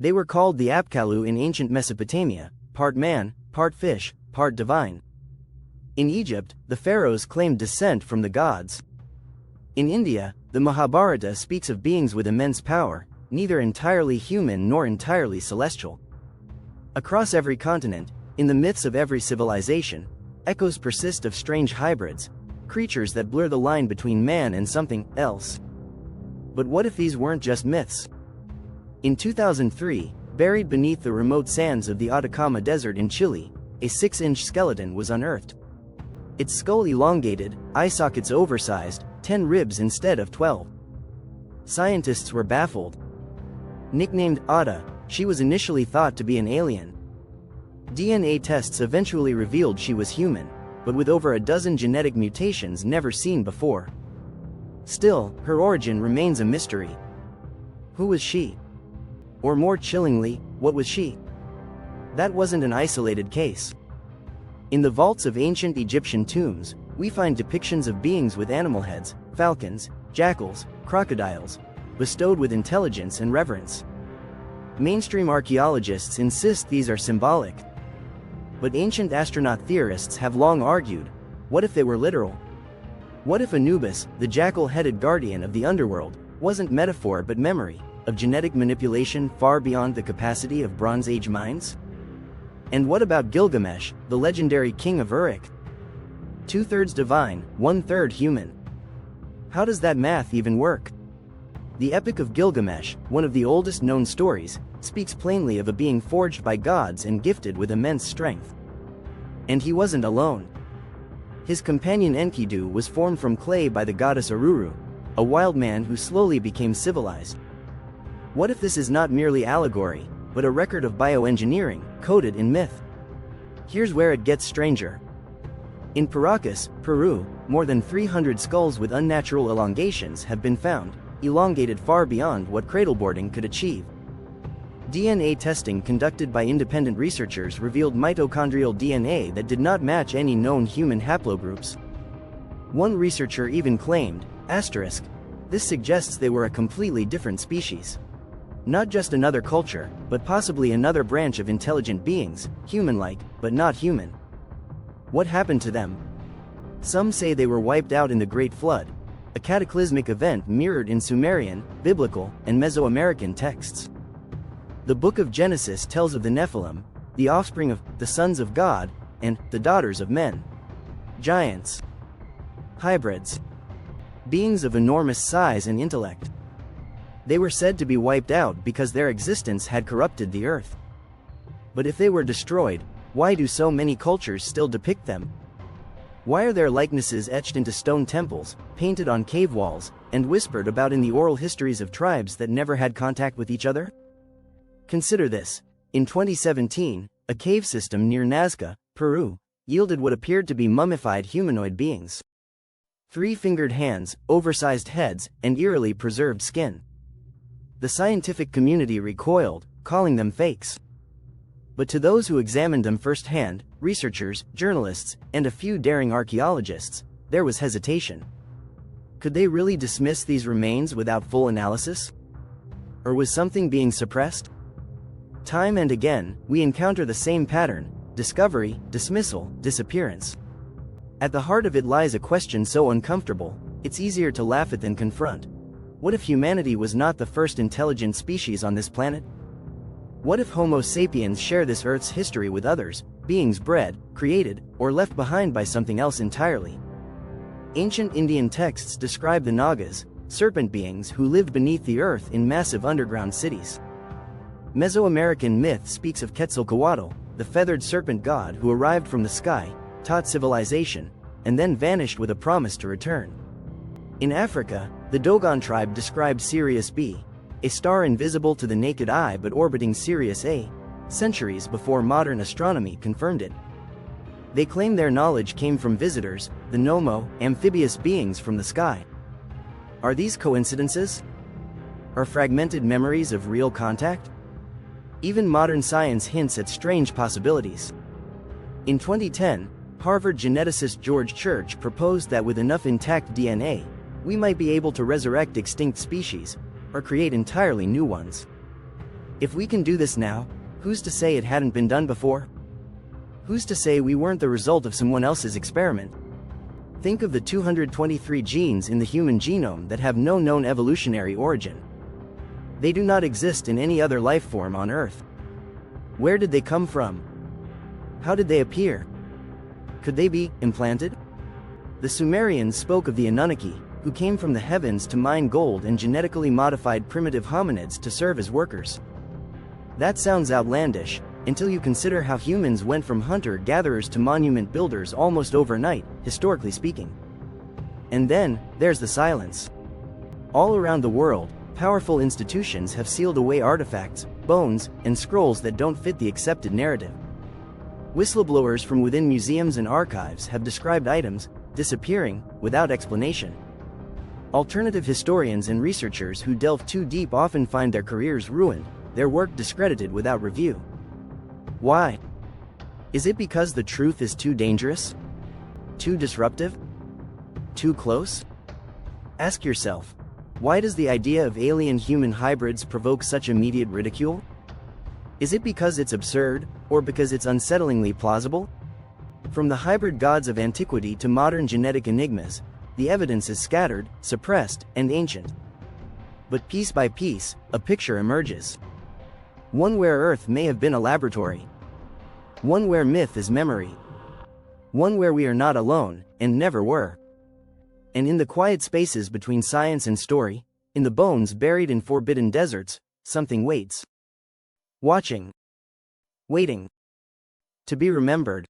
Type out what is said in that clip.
They were called the Apkallu in ancient Mesopotamia, part man, part fish, part divine. In Egypt, the pharaohs claimed descent from the gods. In India, the Mahabharata speaks of beings with immense power, neither entirely human nor entirely celestial. Across every continent, in the myths of every civilization, echoes persist of strange hybrids, creatures that blur the line between man and something else. But what if these weren't just myths? In 2003, buried beneath the remote sands of the Atacama Desert in Chile, a 6-inch skeleton was unearthed. Its skull elongated, eye sockets oversized, 10 ribs instead of 12. Scientists were baffled. Nicknamed Ada, she was initially thought to be an alien. DNA tests eventually revealed she was human, but with over a dozen genetic mutations never seen before. Still, her origin remains a mystery. Who was she? Or more chillingly, what was she? That wasn't an isolated case. In the vaults of ancient Egyptian tombs, we find depictions of beings with animal heads, falcons, jackals, crocodiles, bestowed with intelligence and reverence. Mainstream archaeologists insist these are symbolic. But ancient astronaut theorists have long argued, what if they were literal? What if Anubis, the jackal-headed guardian of the underworld, wasn't metaphor but memory of genetic manipulation far beyond the capacity of Bronze Age minds? And what about Gilgamesh, the legendary king of Uruk? 2/3 divine, 1/3 human. How does that math even work? The Epic of Gilgamesh, one of the oldest known stories, speaks plainly of a being forged by gods and gifted with immense strength. And he wasn't alone. His companion Enkidu was formed from clay by the goddess Aruru, a wild man who slowly became civilized. What if this is not merely allegory, but a record of bioengineering, coded in myth? Here's where it gets stranger. In Paracas, Peru, more than 300 skulls with unnatural elongations have been found, elongated far beyond what cradleboarding could achieve. DNA testing conducted by independent researchers revealed mitochondrial DNA that did not match any known human haplogroups. One researcher even claimed, this suggests they were a completely different species. Not just another culture, but possibly another branch of intelligent beings, human-like, but not human. What happened to them? Some say they were wiped out in the Great Flood, a cataclysmic event mirrored in Sumerian, Biblical, and Mesoamerican texts. The Book of Genesis tells of the Nephilim, the offspring of the sons of God, and the daughters of men. Giants. Hybrids. Beings of enormous size and intellect. They were said to be wiped out because their existence had corrupted the earth. But if they were destroyed, why do so many cultures still depict them? Why are their likenesses etched into stone temples, painted on cave walls, and whispered about in the oral histories of tribes that never had contact with each other? Consider this. In 2017, a cave system near Nazca, Peru, yielded what appeared to be mummified humanoid beings. 3-fingered hands, oversized heads, and eerily preserved skin. The scientific community recoiled, calling them fakes. But to those who examined them firsthand, researchers, journalists, and a few daring archaeologists, there was hesitation. Could they really dismiss these remains without full analysis? Or was something being suppressed? Time and again, we encounter the same pattern: discovery, dismissal, disappearance. At the heart of it lies a question so uncomfortable, it's easier to laugh at than confront. What if humanity was not the first intelligent species on this planet? What if Homo sapiens share this Earth's history with others, beings bred, created, or left behind by something else entirely? Ancient Indian texts describe the Nagas, serpent beings who lived beneath the earth in massive underground cities. Mesoamerican myth speaks of Quetzalcoatl, the feathered serpent god who arrived from the sky, taught civilization, and then vanished with a promise to return. In Africa, the Dogon tribe described Sirius B, a star invisible to the naked eye but orbiting Sirius A, centuries before modern astronomy confirmed it. They claim their knowledge came from visitors, the Nomo, amphibious beings from the sky. Are these coincidences? Are fragmented memories of real contact? Even modern science hints at strange possibilities. In 2010, Harvard geneticist George Church proposed that with enough intact DNA, we might be able to resurrect extinct species, or create entirely new ones. If we can do this now, who's to say it hadn't been done before? Who's to say we weren't the result of someone else's experiment? Think of the 223 genes in the human genome that have no known evolutionary origin. They do not exist in any other life form on Earth. Where did they come from? How did they appear? Could they be implanted? The Sumerians spoke of the Anunnaki, who came from the heavens to mine gold and genetically modified primitive hominids to serve as workers. That sounds outlandish, until you consider how humans went from hunter-gatherers to monument builders almost overnight, historically speaking. And then, there's the silence. All around the world, powerful institutions have sealed away artifacts, bones, and scrolls that don't fit the accepted narrative. Whistleblowers from within museums and archives have described items disappearing without explanation. Alternative historians and researchers who delve too deep often find their careers ruined, their work discredited without review. Why? Is it because the truth is too dangerous? Too disruptive? Too close? Ask yourself, why does the idea of alien-human hybrids provoke such immediate ridicule? Is it because it's absurd, or because it's unsettlingly plausible? From the hybrid gods of antiquity to modern genetic enigmas, the evidence is scattered, suppressed, and ancient. But piece by piece, a picture emerges. One where Earth may have been a laboratory. One where myth is memory. One where we are not alone, and never were. And in the quiet spaces between science and story, in the bones buried in forbidden deserts, something waits. Watching. Waiting. To be remembered.